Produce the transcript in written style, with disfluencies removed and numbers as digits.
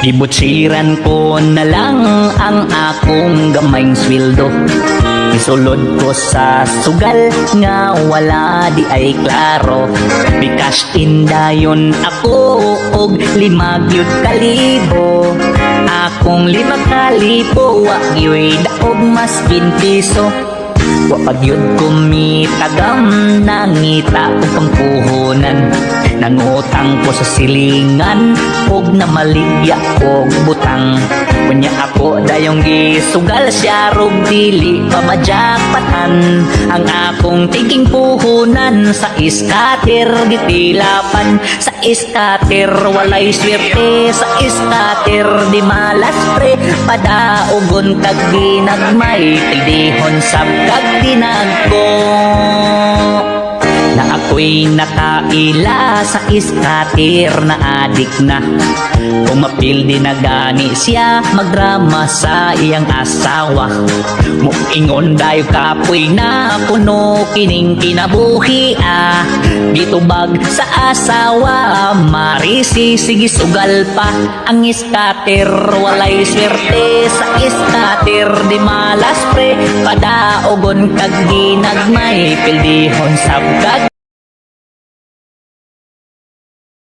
Gibutsiran ko na lang ang akong gamayng sweldo. Isulod ko sa sugal nga wala di ay klaro. Bikash in dayon ako og 5,000 akong 5,000 wa gyud daog maskin piso. Wa pagyud kumitagam nangita og pangpuhunan. Nangutang ko sa silingan og namaligya og butang. Kunya ako dayong gisugal siya rog dili pa majakpatan. Ang akong tiging puhunan sa iskater gitilapan. Sa iskater walay swerte, sa iskater di malas pre. Padaogon kag ginagmay pildihon sab kag dinagko. Na ako'y nakaila sa iskater na adik na. Pumapildi na gani siya magdrama sa iyang asawa. Muingon dayo kapoy na puno kining kinabuhi gitubag sa asawa marisi sige sugal pa. Ang iskater walay swerte, sa iskater di malas pre. Padaogon kag ginagmay pildihon sab kag